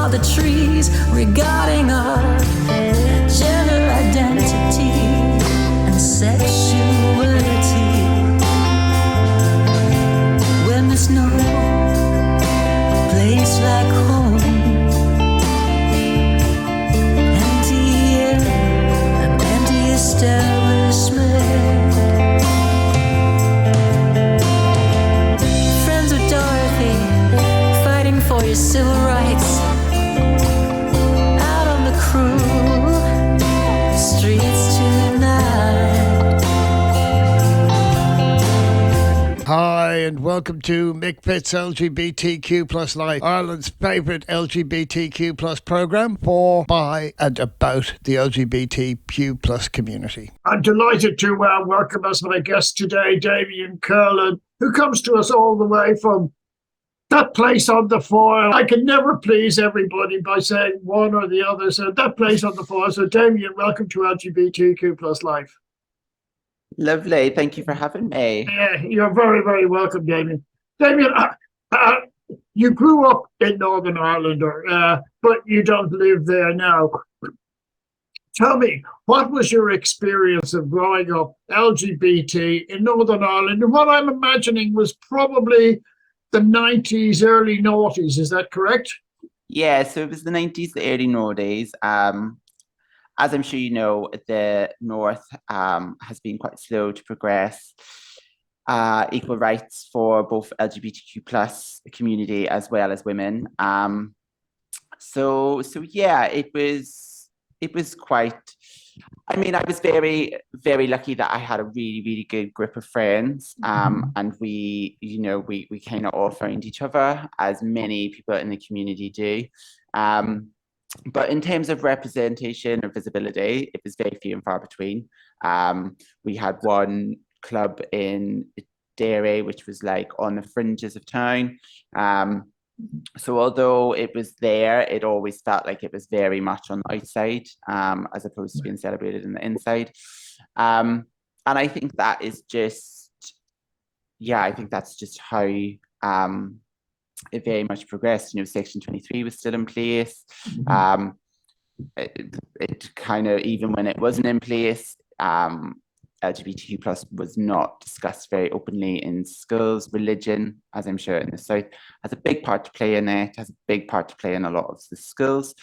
of the trees regarding our gender identity and sexuality. When there's no place like home, empty air, an empty establishment. Friends with Dorothy, fighting for your civil rights. Out on the cruel streets tonight. Hi and welcome to MickFitz LGBTQ Plus Life, Ireland's favourite LGBTQ Plus programme for, by and about the LGBTQ Plus community. I'm delighted to welcome as my guest today, Damian Kerlin, who comes to us all the way from that place on the foil. I can never please everybody by saying one or the other, so that place on the foil. So Damian, welcome to LGBTQ Plus Life. Lovely. Thank you for having me. Yeah, you're very, very welcome, Damian. Damian, you grew up in Northern Ireland, but you don't live there now. Tell me, what was your experience of growing up LGBT in Northern Ireland? And what I'm imagining was probably the 90s, early noughties. Is that correct? Yeah, so it was the 90s, the early noughties. As I'm sure you know, the North has been quite slow to progress equal rights for both LGBTQ plus community as well as women. So yeah, it was quite. I mean, I was very, very lucky that I had a really, really good group of friends, and we kind of all found each other, as many people in the community do. But in terms of representation or visibility, it was very few and far between. We had one club in Derry, which was like on the fringes of town. So although it was there, it always felt like it was very much on the outside, as opposed to being celebrated in the inside. And I think that is just, I think that's just how it very much progressed. You know, Section 23 was still in place. It kind of, even when it wasn't in place, LGBTQ plus was not discussed very openly in schools. Religion, as I'm sure in the South, has a big part to play in it, has a big part to play in a lot of the schools.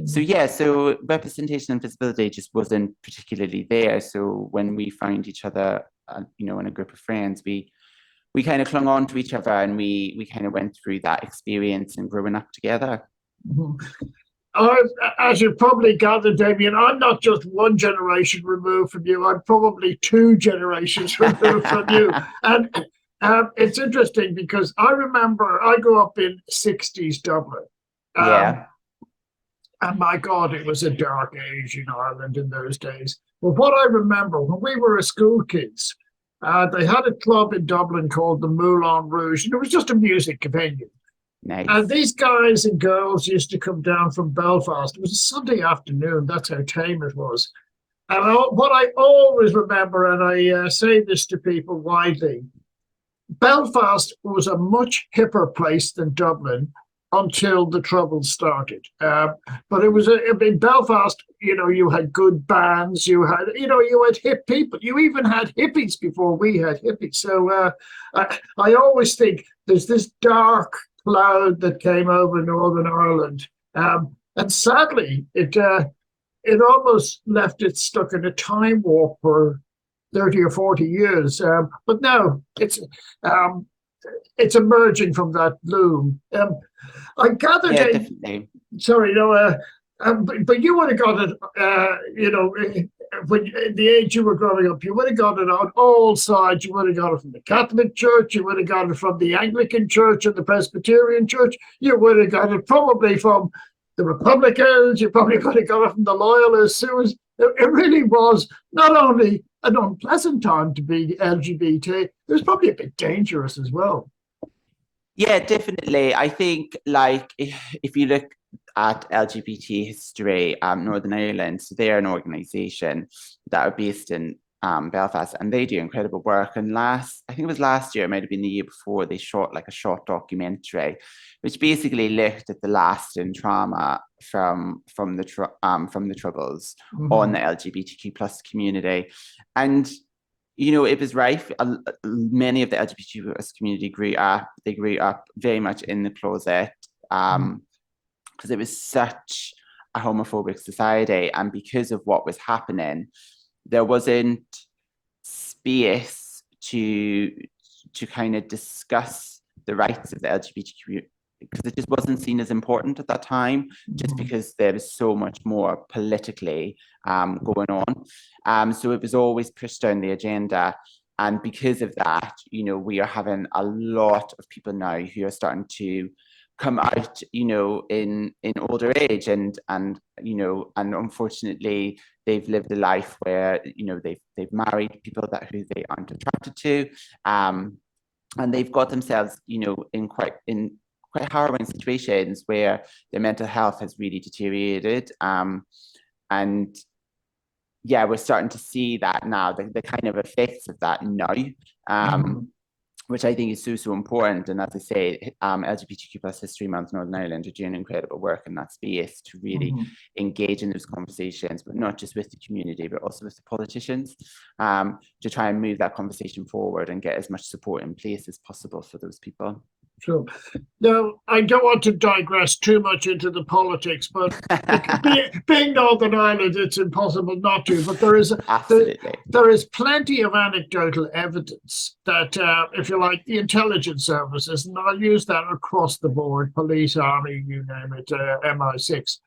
So representation and visibility just wasn't particularly there. So when we found each other, in a group of friends, we kind of clung on to each other, and we kind of went through that experience and growing up together. As you probably gathered, Damian, I'm not just one generation removed from you. I'm probably two generations removed from you. And it's interesting because I remember I grew up in 60s Dublin. And my God, it was a dark age in Ireland in those days. But what I remember, when we were school kids, they had a club in Dublin called the Moulin Rouge, and it was just a music venue. Nice. And these guys and girls used to come down from Belfast. It was a Sunday afternoon. That's how tame it was. And what I always remember, and I say this to people widely, Belfast was a much hipper place than Dublin until the Troubles started. But it was in Belfast, you had good bands, you had hip people. You even had hippies before we had hippies. So I always think there's this dark cloud that came over Northern Ireland. And sadly, it almost left it stuck in a time warp for 30 or 40 years. But now it's emerging from that gloom. I gathered. Yeah, definitely. Sorry, but you would have got it. When at the age you were growing up, you would have got it on all sides. You would have got it from the Catholic Church. You would have got it from the Anglican Church and the Presbyterian Church. You would have got it probably from the Republicans. You probably could have got it from the Loyalists. It really was not only an unpleasant time to be LGBT, it was probably a bit dangerous as well. Yeah, definitely. I think, like, if you look at LGBT History, Northern Ireland, so they're an organisation that are based in Belfast, and they do incredible work. And I think it was last year, it might have been the year before, they shot like a short documentary, which basically looked at the lasting trauma from the Troubles on the LGBTQ plus community. And it was rife. Many of the LGBTQ plus community grew up very much in the closet, because it was such a homophobic society, and because of what was happening, there wasn't space to kind of discuss the rights of the LGBTQ, because it just wasn't seen as important at that time, just because there was so much more politically going on. So it was always pushed down the agenda. And because of that, we are having a lot of people now who are starting to come out, in older age, and unfortunately they've lived a life where they've married people who they aren't attracted to, and they've got themselves in quite harrowing situations where their mental health has really deteriorated, and yeah, we're starting to see that now, the kind of effects of that now. Which I think is so important. And as I say, LGBTQ plus History Month Northern Ireland are doing incredible work in that space to really engage in those conversations, but not just with the community, but also with the politicians, to try and move that conversation forward and get as much support in place as possible for those people. Sure. Now, I don't want to digress too much into the politics, but being Northern Ireland, it's impossible not to. But there is there is plenty of anecdotal evidence that, if you like, the intelligence services, and I'll use that across the board, police, army, you name it, MI6.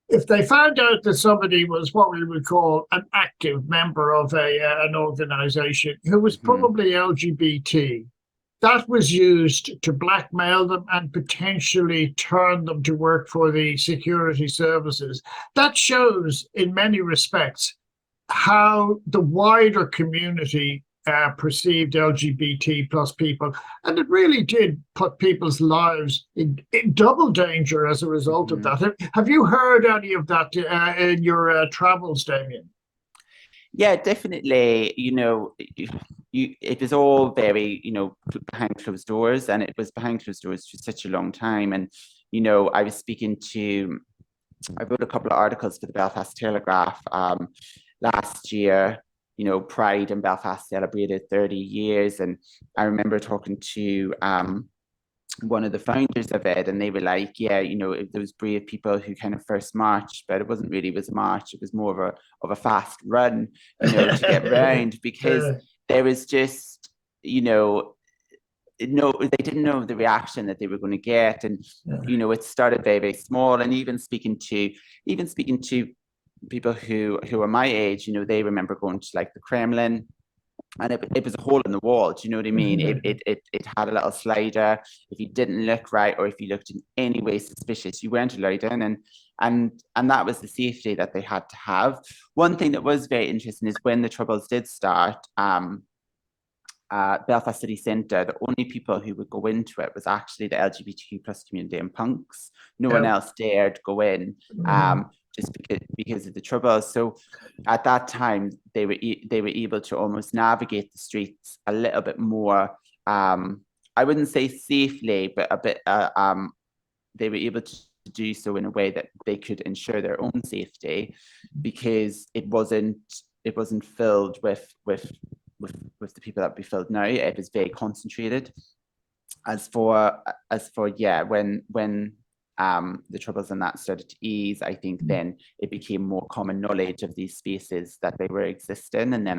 If they found out that somebody was what we would call an active member of an organisation who was probably LGBT, that was used to blackmail them and potentially turn them to work for the security services. That shows, in many respects, how the wider community perceived LGBT plus people. And it really did put people's lives in double danger as a result of that. Have you heard any of that in your travels, Damian? Yeah, definitely. It was all very, behind closed doors, and it was behind closed doors for such a long time. And, I wrote a couple of articles for the Belfast Telegraph last year. Pride in Belfast celebrated 30 years. And I remember talking to one of the founders of it, and they were like, yeah, those brave people who kind of first marched, but it wasn't really a march, it was more of a fast run, to get round, because there was just, they didn't know the reaction that they were going to get. And it started very, very small. And even speaking to people who are my age, they remember going to like the Kremlin, and it was a hole in the wall. Do you know what I mean? It had a little slider. If you didn't look right, or if you looked in any way suspicious, you weren't allowed in. And that was the safety that they had to have. One thing that was very interesting is when the Troubles did start, Belfast City Centre, the only people who would go into it was actually the LGBTQ plus community and punks. No one else dared go in. Just because of the Troubles. So at that time, they were able to almost navigate the streets a little bit more. I wouldn't say safely, but a bit. They were able to do so in a way that they could ensure their own safety, because it wasn't filled with the people that would be filled now. It was very concentrated. As for when the Troubles and that started to ease, I think then it became more common knowledge of these spaces that they were existing, and then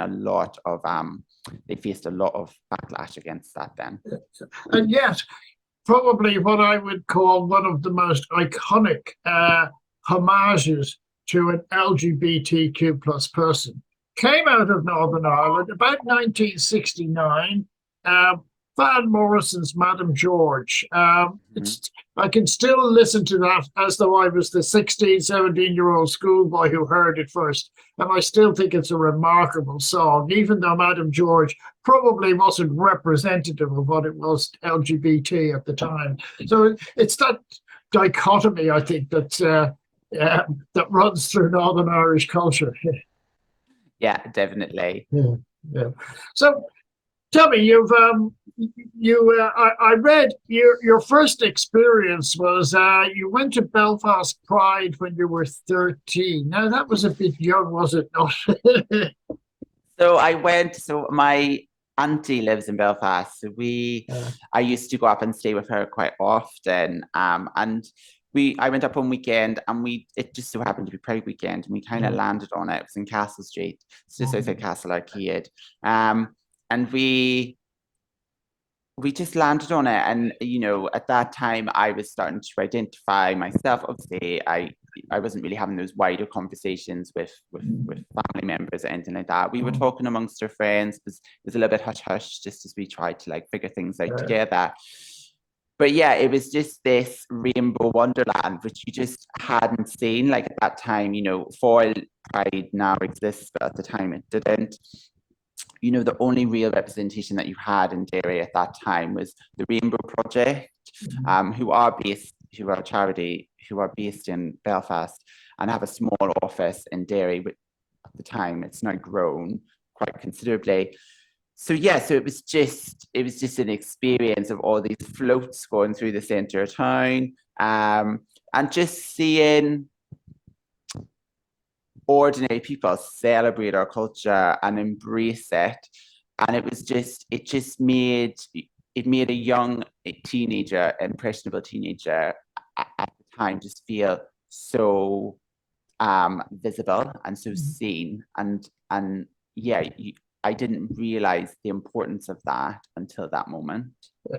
they faced a lot of backlash against that then. And yet, probably what I would call one of the most iconic homages to an LGBTQ plus person came out of Northern Ireland about 1969. Van Morrison's Madame George. I can still listen to that as though I was the 16, 17-year-old schoolboy who heard it first. And I still think it's a remarkable song, even though Madame George probably wasn't representative of what it was LGBT at the time. So it's that dichotomy, I think, that runs through Northern Irish culture. Yeah, definitely. Yeah. So tell me, I read your first experience was you went to Belfast Pride when you were 13. Now that was a bit young, was it not? So my auntie lives in Belfast. So I used to go up and stay with her quite often. And I went up on weekend, and it just so happened to be Pride weekend, and we kind of landed on it. It was in Castle Street, it's just outside Castle Arcade. And we just landed on it, and at that time I was starting to identify myself. Obviously, I wasn't really having those wider conversations with family members or anything like that. We were talking amongst our friends. It was a little bit hush hush, just as we tried to like figure things out together. But yeah, it was just this rainbow wonderland which you just hadn't seen. Like at that time, foil pride now exists, but at the time it didn't. The only real representation that you had in Derry at that time was the Rainbow Project, who are a charity, who are based in Belfast and have a small office in Derry. But at the time, it's now grown quite considerably. So yeah, so it was just an experience of all these floats going through the centre of town, and just seeing ordinary people celebrate our culture and embrace it. And it just made a young teenager, impressionable teenager at the time, just feel so visible and so seen. And yeah, I didn't realize the importance of that until that moment.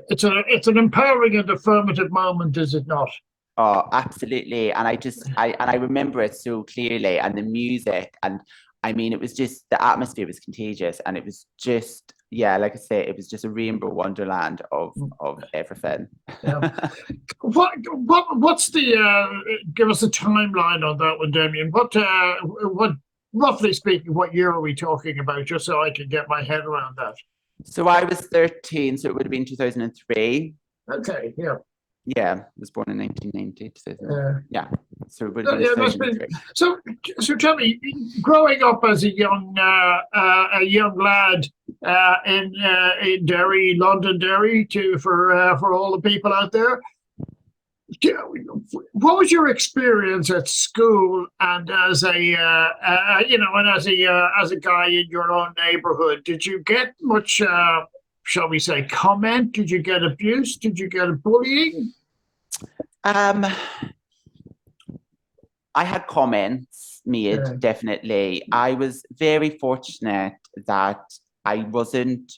It's an empowering and affirmative moment, is it not? Oh, absolutely. And I remember it so clearly, and the music, and I mean, it was just, the atmosphere was contagious, and it was just, yeah, like I say, it was just a rainbow wonderland of everything. Yeah. What's the give us a timeline on that one, Damian? What roughly speaking, what year are we talking about, just so I can get my head around that? So I was 13, so it would have been 2003. Okay, yeah. Yeah, I was born in 1990. Yeah, so it would have Yeah, been 2003. So tell me, growing up as a young lad in Derry, London Derry, for all the people out there, what was your experience at school and as a guy in your own neighborhood? Did you get much, shall we say, comment? Did you get abuse? Did you get bullying? I had comments made, definitely. I was very fortunate that I wasn't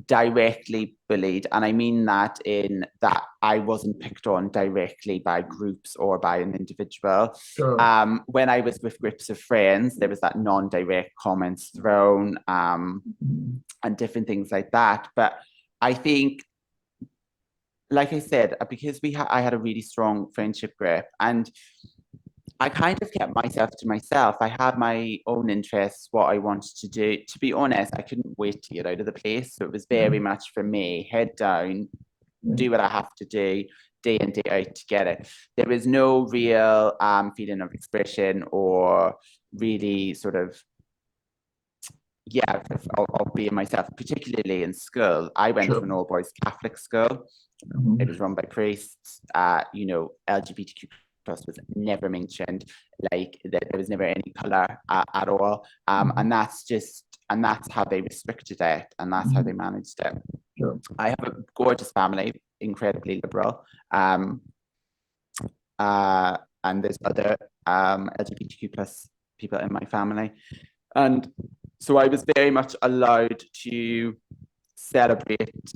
directly bullied, and I mean that in that I wasn't picked on directly by groups or by an individual. Sure. When I was with groups of friends, there was that non-direct comments thrown, and different things like that. But I think, like I said, because I had a really strong friendship group, and I kind of kept myself to myself. I had my own interests, what I wanted to do. To be honest, I couldn't wait to get out of the place. So it was very much for me, head down, do what I have to do, day in, day out to get it. There was no real feeling of expression or really sort of, of being myself, particularly in school. I went to an all-boys Catholic school. It was run by priests. LGBTQ plus was never mentioned, like that there was never any color at all, and that's how they restricted it, and that's how they managed it. Sure. I have a gorgeous family, incredibly liberal, and there's other LGBTQ plus people in my family, and so I was very much allowed to celebrate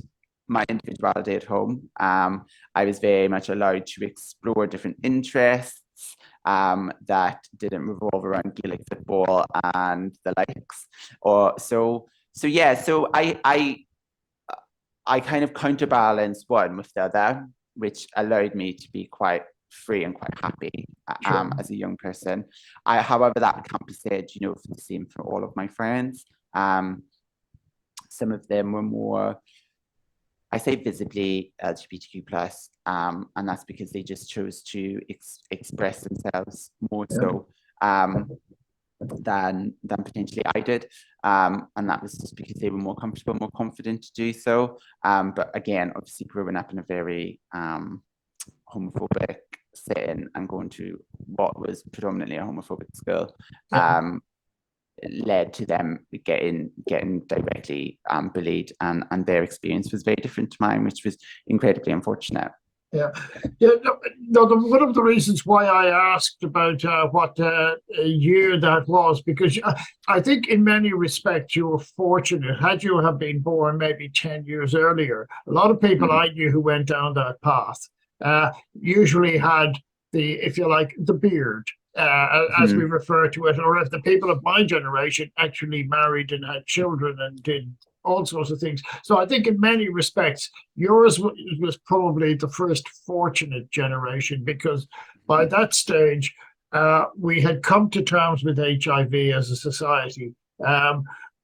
my individuality at home. I was very much allowed to explore different interests that didn't revolve around Gaelic football and the likes. So I kind of counterbalanced one with the other, which allowed me to be quite free and quite happy as a young person. However, that can't be said, for the same for all of my friends. Some of them were more, I say, visibly LGBTQ plus, and that's because they just chose to express themselves more so. than potentially I did. And that was just because they were more comfortable, more confident to do so. But again, obviously growing up in a very homophobic setting and going to what was predominantly a homophobic school, led to them getting directly bullied, and their experience was very different to mine, which was incredibly unfortunate. Yeah. One of the reasons why I asked about what year that was, because I think in many respects you were fortunate. Had you have been born maybe 10 years earlier, a lot of people I knew who went down that path usually had if you like, the beard, as we refer to it, or if the people of my generation actually married and had children and did all sorts of things. So I think in many respects, yours was probably the first fortunate generation, because by that stage, we had come to terms with HIV as a society.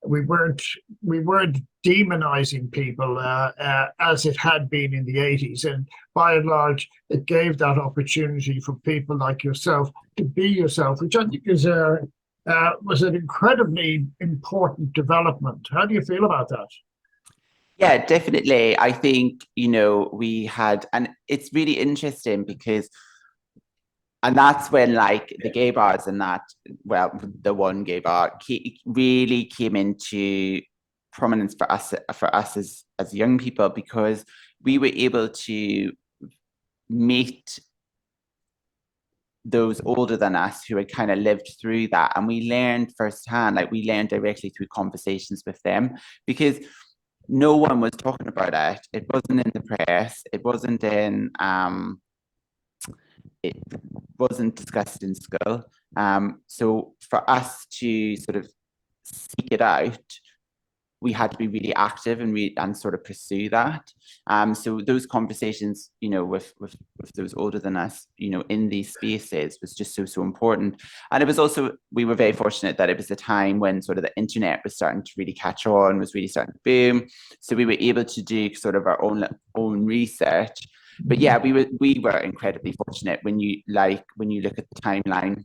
We weren't demonizing people as it had been in the 80s. And by and large, it gave that opportunity for people like yourself to be yourself, which I think is was an incredibly important development. How do you feel about that? Yeah, definitely. I think, we had, and it's really interesting because, and that's when like the gay bars and that, well, the one gay bar really came into prominence for us as young people, because we were able to meet those older than us who had kind of lived through that, and we learned firsthand, like we learned directly through conversations with them, because no one was talking about it. It wasn't in the press. It wasn't discussed in school. So for us to sort of seek it out, we had to be really active and sort of pursue that. So those conversations, with those older than us, in these spaces was just so important. And it was also, we were very fortunate that it was a time when sort of the internet was starting to really catch on, was really starting to boom. So we were able to do sort of our own research. But yeah, we were incredibly fortunate when you look at the timeline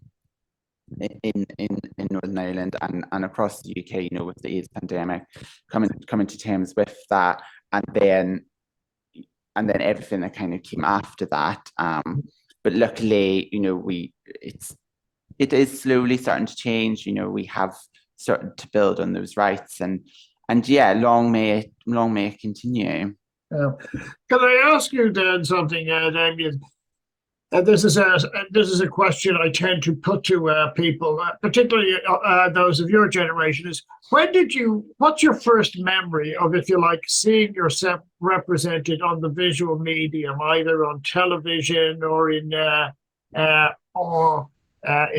in Northern Ireland and across the UK, with the AIDS pandemic, coming to terms with that, and then everything that kind of came after that. But luckily, it is slowly starting to change. We have started to build on those rights, and yeah, long may it continue. Can I ask you then something, Damian? This is a question I tend to put to people, particularly those of your generation. Is what's your first memory of, if you like, seeing yourself represented on the visual medium, either on television or in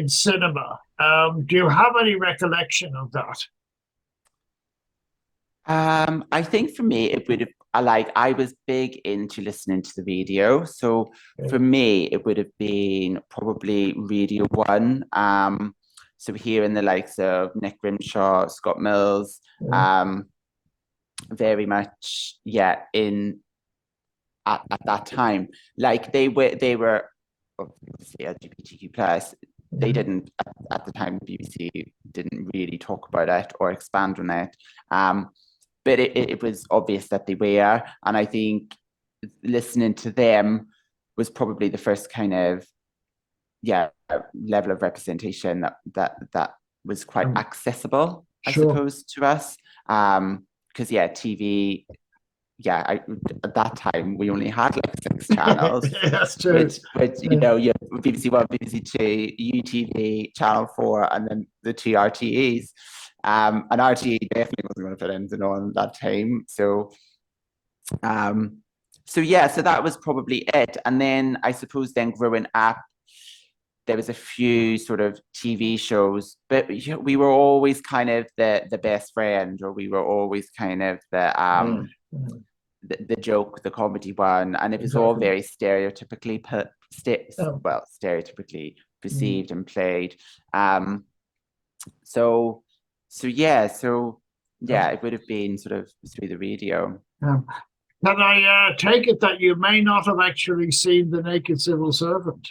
cinema? Do you have any recollection of that? I think for me, it would have, I was big into listening to the radio. So for me, it would have been probably Radio 1. So hearing the likes of Nick Grimshaw, Scott Mills, very much, at that time, like they were obviously LGBTQ plus. They didn't, at the time, the BBC didn't really talk about it or expand on it. But it was obvious that they were, and I think listening to them was probably the first kind of level of representation that was quite accessible, I suppose, to us. Because TV, at that time we only had like 6 channels. That's true. Which you have BBC One, BBC Two, UTV, Channel 4, and then the 2 RTEs. And RTE definitely wasn't going to fit anything on that time. So that was probably it. And then I suppose then growing up, there was a few sort of TV shows, but we were always kind of the best friend, or we were always kind of the joke, the comedy one, and it was all very stereotypically perceived and played. It would have been sort of through the radio. Can I take it that you may not have actually seen The Naked Civil Servant?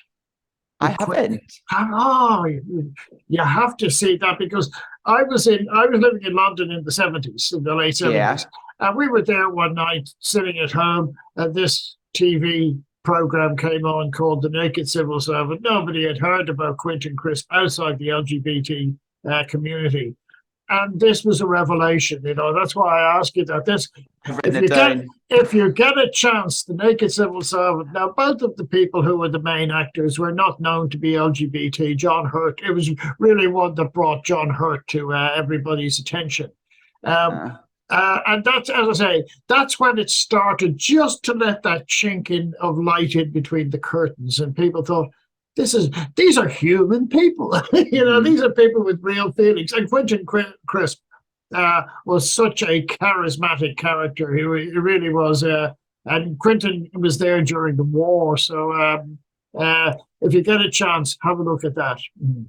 I haven't. Oh, you have to see that, because I was living in London in the 70s, in the late 70s. Yeah. And we were there one night sitting at home, and this TV program came on called The Naked Civil Servant. Nobody had heard about Quentin Crisp outside the LGBT community. And this was a revelation, That's why I ask you that. If you get a chance, The Naked Civil Servant. Now, both of the people who were the main actors were not known to be LGBT. John Hurt, it was really one that brought John Hurt to everybody's attention. And that's, as I say, that's when it started just to let that chink in of light in between the curtains, and people thought, these are human people. These are people with real feelings. And Quentin Crisp was such a charismatic character. He really was. And Quentin was there during the war. So if you get a chance, have a look at that.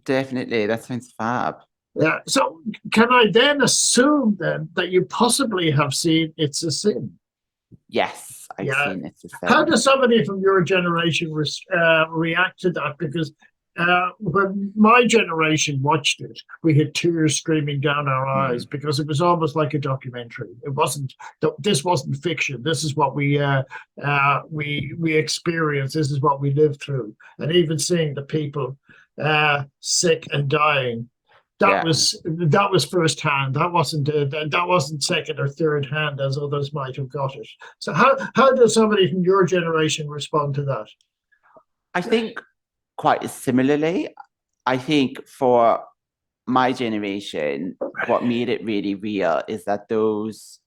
Definitely. That sounds fab. Yeah. So can I then assume then that you possibly have seen It's a Sin? Yes, I've seen It's a Sin. How does somebody from your generation react to that? Because when my generation watched it, we had tears streaming down our eyes, because it was almost like a documentary. This wasn't fiction. This is what we experienced. This is what we lived through. And even seeing the people sick and dying, that was first hand. That wasn't second or third hand as others might have got it. So how does somebody from your generation respond to that? I think quite similarly. I think for my generation, what made it really real is that those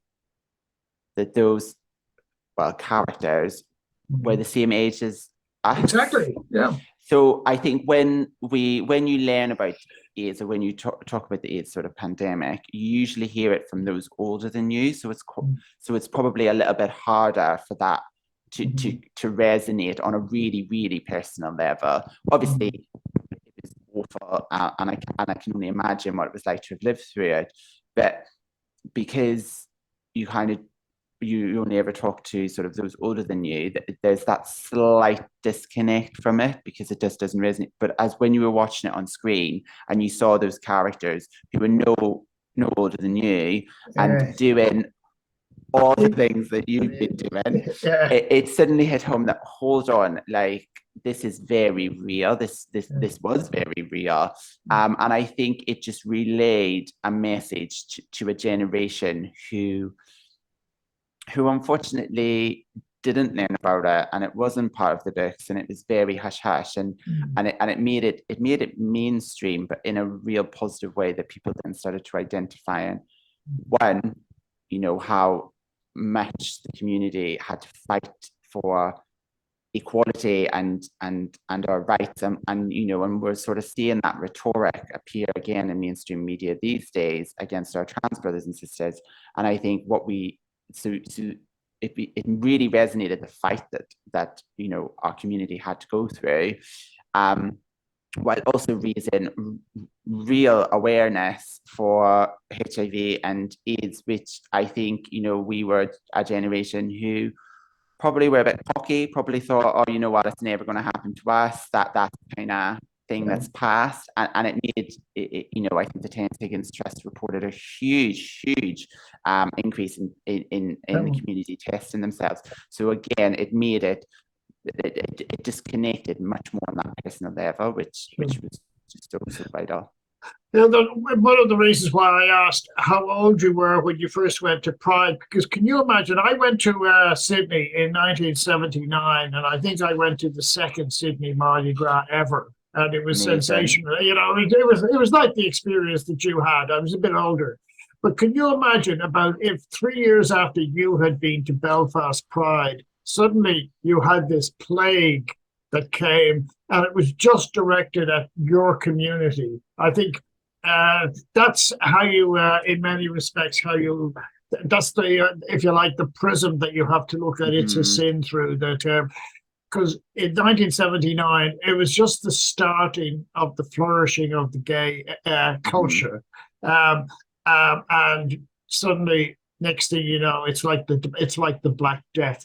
characters were the same age as us. Exactly. Yeah. So I think when you learn about AIDS, or when you talk about the AIDS sort of pandemic, you usually hear it from those older than you. So it's probably a little bit harder for that to resonate on a really, really personal level. Obviously, it was awful, and I can only imagine what it was like to have lived through it. But because you only ever talk to sort of those older than you, there's that slight disconnect from it, because it just doesn't resonate. But as when you were watching it on screen and you saw those characters who were no older than you and doing all the things that you've been doing, it suddenly hit home that, hold on, like, this is very real. This was very real. And I think it just relayed a message to a generation who unfortunately didn't learn about it, and it wasn't part of the books, and it was very hush hush, and it made it mainstream, but in a real positive way, that people then started to identify. And one, how much the community had to fight for equality and our rights, and we're sort of seeing that rhetoric appear again in mainstream media these days against our trans brothers and sisters. And I think it really resonated, the fight that our community had to go through, while also raising real awareness for HIV and AIDS, which I think we were a generation who probably were a bit cocky, probably thought, oh, you know what, it's never going to happen to us, that kind of thing that's passed, and it made it, I think the 10 Seconds Trust reported a huge increase in the community testing themselves. So again, it made it disconnected much more on that personal level, which was just so vital. One of the reasons why I asked how old you were when you first went to Pride, because can you imagine, I went to Sydney in 1979, and I think I went to the second Sydney Mardi Gras ever. And it was sensational. It was like the experience that you had. I was a bit older. But can you imagine if 3 years after you had been to Belfast Pride, suddenly you had this plague that came, and it was just directed at your community. I think that's how you, in many respects, that's the, if you like, the prism that you have to look at It's a Sin through, that because in 1979, it was just the starting of the flourishing of the gay culture. And suddenly, next thing you know, it's like the Black Death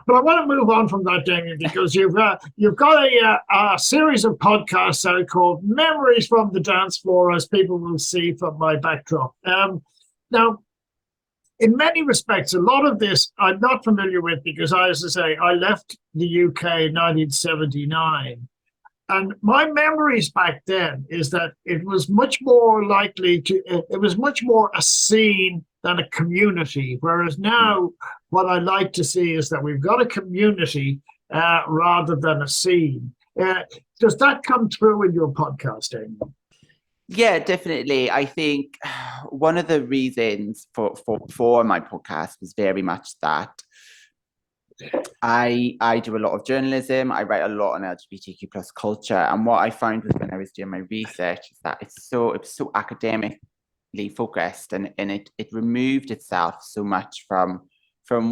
But I want to move on from that, Damian, because you've got a series of podcasts out called Memories from the Dance Floor, as people will see from my backdrop. Now, in many respects, a lot of this I'm not familiar with because, as I say, I left the UK in 1979. And my memories back then is that it was much more it was much more a scene than a community. Whereas now, what I like to see is that we've got a community rather than a scene. Does that come through in your podcast, Amy? Yeah, definitely. I think one of the reasons for my podcast was very much that I do a lot of journalism. I write a lot on LGBTQ plus culture, and what I found was when I was doing my research is that it was so academically focused, and it removed itself so much from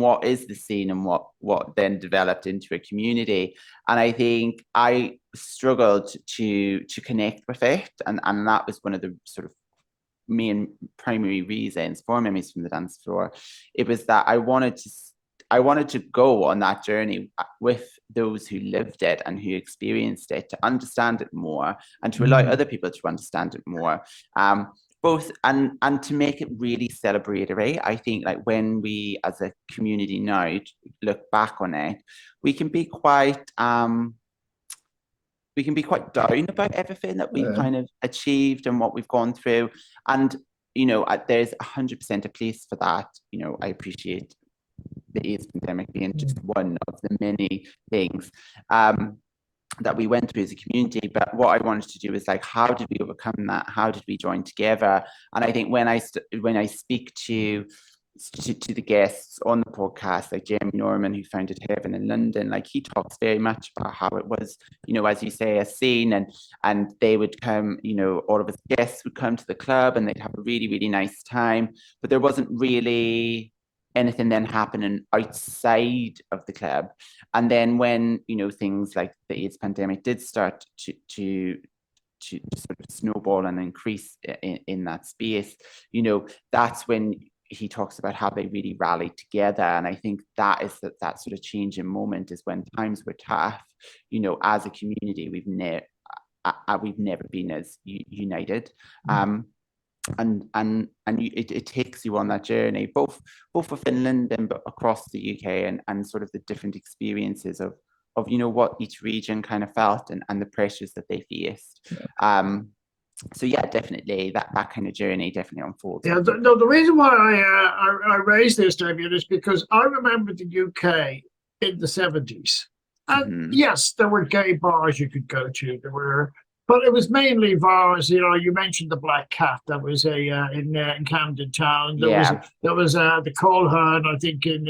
what is the scene and what then developed into a community. And I think I struggled to connect with it, and that was one of the sort of main primary reasons for Memories from the Dance Floor. It was that I wanted to go on that journey with those who lived it and who experienced it, to understand it more and to allow other people to understand it more. Both and to make it really celebratory. I think like when we as a community now look back on it, we can be quite down about everything that we've kind of achieved and what we've gone through. And, there's 100% a place for that. I appreciate the AIDS pandemic being just one of the many things that we went through as a community. But what I wanted to do is like, how did we overcome that? How did we join together? And I think when I speak to the guests on the podcast, like Jeremey Norman, who founded Heaven in London, like he talks very much about how it was, as you say, a scene, and they would come, all of his guests would come to the club and they'd have a really, really nice time, but there wasn't really anything then happening outside of the club. And then when, things like the AIDS pandemic did start to sort of snowball and increase in that space, that's when he talks about how they really rallied together. And I think that is that sort of changing moment is when times were tough, as a community, we've never been as united. And it takes you on that journey, both within London, but across the UK, and sort of the different experiences of what each region kind of felt and the pressures that they faced. So yeah, definitely that kind of journey definitely unfolds. Yeah, the reason why I raised this, Damian, is because I remember the UK in the 70s. And yes, there were gay bars you could go to. But it was mainly bars. You mentioned the Black Cat. That was in Camden Town. There was the Coleherne, I think, in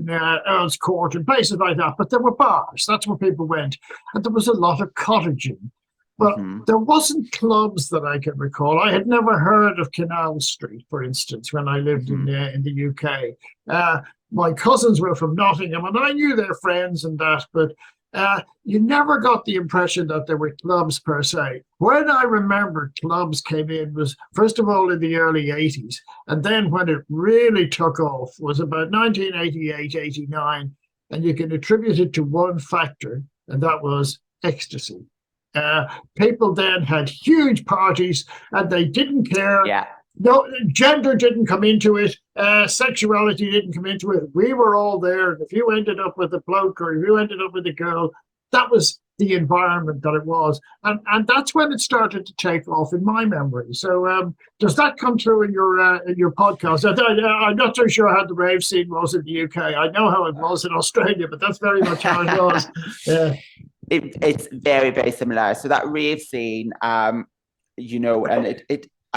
Earl's Court and places like that. But there were bars. That's where people went, and there was a lot of cottaging. But there wasn't clubs that I can recall. I had never heard of Canal Street, for instance, when I lived in the UK. My cousins were from Nottingham, and I knew their friends and that, but you never got the impression that there were clubs per se. When I remember clubs came in was, first of all, in the early 80s. And then when it really took off was about 1988, 89. And you can attribute it to one factor, and that was ecstasy. People then had huge parties and they didn't care. Yeah. No, gender didn't come into it. Sexuality didn't come into it. We were all there. And if you ended up with a bloke or if you ended up with a girl, that was the environment that it was. And that's when it started to take off in my memory. So does that come through in your podcast? I'm not so sure how the rave scene was in the UK. I know how it was in Australia, but that's very much how it was. Yeah. It's very, very similar. So that rave scene, and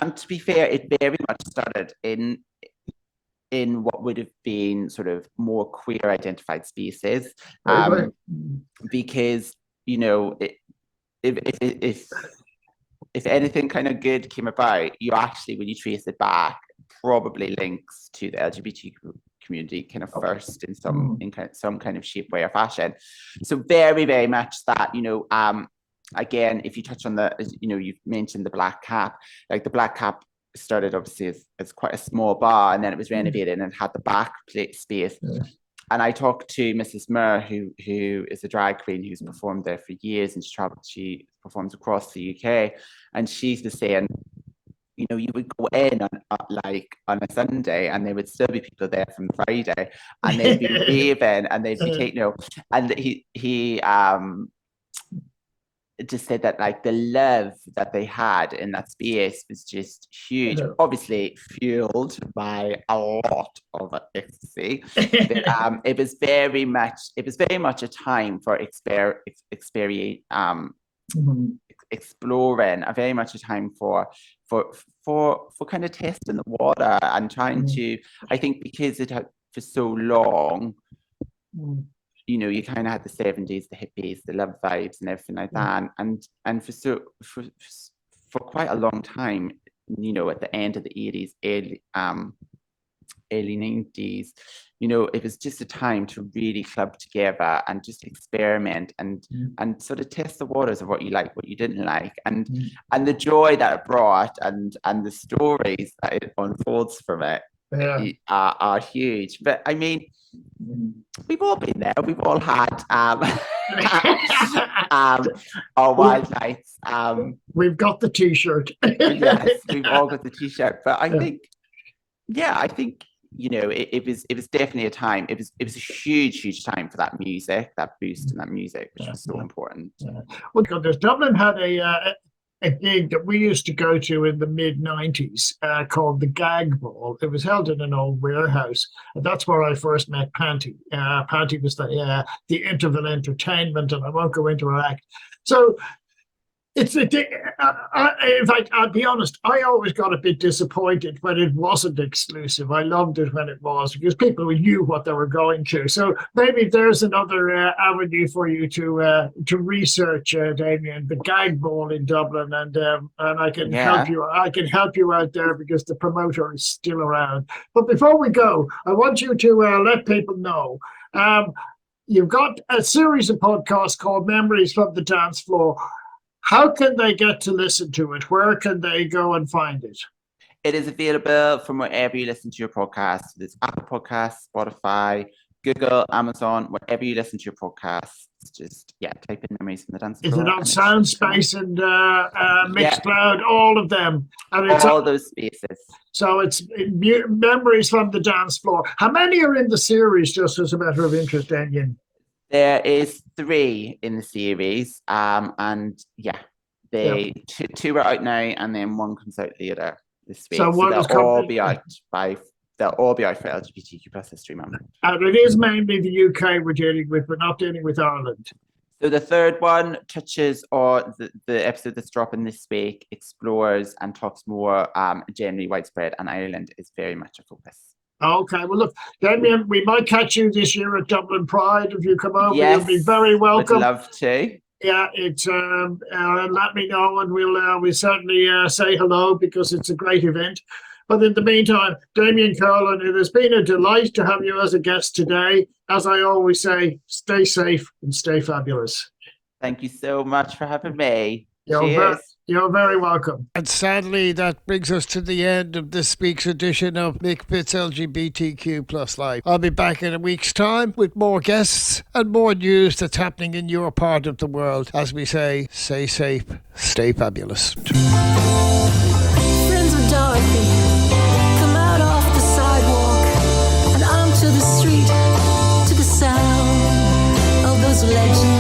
and to be fair, it very much started in what would have been sort of more queer identified spaces, because if anything kind of good came about, you actually, when you trace it back, probably links to the LGBT community kind of first in some kind of shape, way, or fashion. So very, very much that, again, if you touch on you've mentioned the Black Cap, like the Black Cap started obviously as quite a small bar, and then it was renovated and it had the back space. And I talked to Mrs. Murr, who is a drag queen who's performed there for years, and she performs across the UK, and she's the saying, you know, you would go in on a Sunday and there would still be people there from Friday, and they'd be raving and they'd be taking, you know, and he just said that like the love that they had in that space was just huge, obviously fueled by a lot of ecstasy. But, it was very much a time for exploring, a very much a time for kind of testing the water and trying to, I think, because it had for so long, you know, you kind of had the 70s, the hippies, the love vibes and everything like that, and for quite a long time, you know, at the end of the 80s, early 90s, you know, it was just a time to really club together and just experiment and sort of test the waters of what you like, what you didn't like, and the joy that it brought and the stories that it unfolds from it are huge. But I mean, we've all been there. We've all had our wild nights. We've got the T-shirt. Yes, we've all got the T-shirt. But I think, you know, it was definitely a time. It was a huge time for that music, that boost in that music, which was so important. Well, because Dublin had a gig that we used to go to in the mid-90s called the Gag Ball. It was held in an old warehouse, and that's where I first met Panty. Panty was the interval entertainment, and I won't go into her act. So it's in fact, I'll be honest, I always got a bit disappointed when it wasn't exclusive. I loved it when it was, because people knew what they were going to. So maybe there's another avenue for you to research, Damian, the Gag Ball in Dublin, and I can help you. I can help you out there because the promoter is still around. But before we go, I want you to let people know. You've got a series of podcasts called Memories from the Dance Floor. How can they get to listen to it? Where can they go and find it? It is available from wherever you listen to your podcast. There's Apple Podcasts, Spotify, Google, Amazon, wherever you listen to your podcasts. Just, type in Memories from the Dance Floor. Is it on Soundspace and Mixcloud, all of them? And it's all those spaces. So it's Memories from the Dance Floor. How many are in the series, just as a matter of interest, Damian? There is 3 in the series, and two are out now, and then 1 comes out later this week. So they'll all be out for LGBTQ plus History Month. And it is mainly the UK we're dealing with. We're not dealing with Ireland. So the third one touches on the episode that's dropping this week, explores and talks more generally widespread, and Ireland is very much a focus. Okay, well, look, Damian, we might catch you this year at Dublin Pride if you come over. You'll be very welcome. Would love to. Yeah, it's let me know, and we'll certainly say hello, because it's a great event. But in the meantime, Damian Kerlin, it has been a delight to have you as a guest today. As I always say, stay safe and stay fabulous. Thank you so much for having me. You're very welcome. And sadly, that brings us to the end of this week's edition of MickFitz LGBTQ Plus Live. I'll be back in a week's time with more guests and more news that's happening in your part of the world. As we say, stay safe, stay fabulous. Friends with Dorothy, come out off the sidewalk and onto the street to the sound of those legends.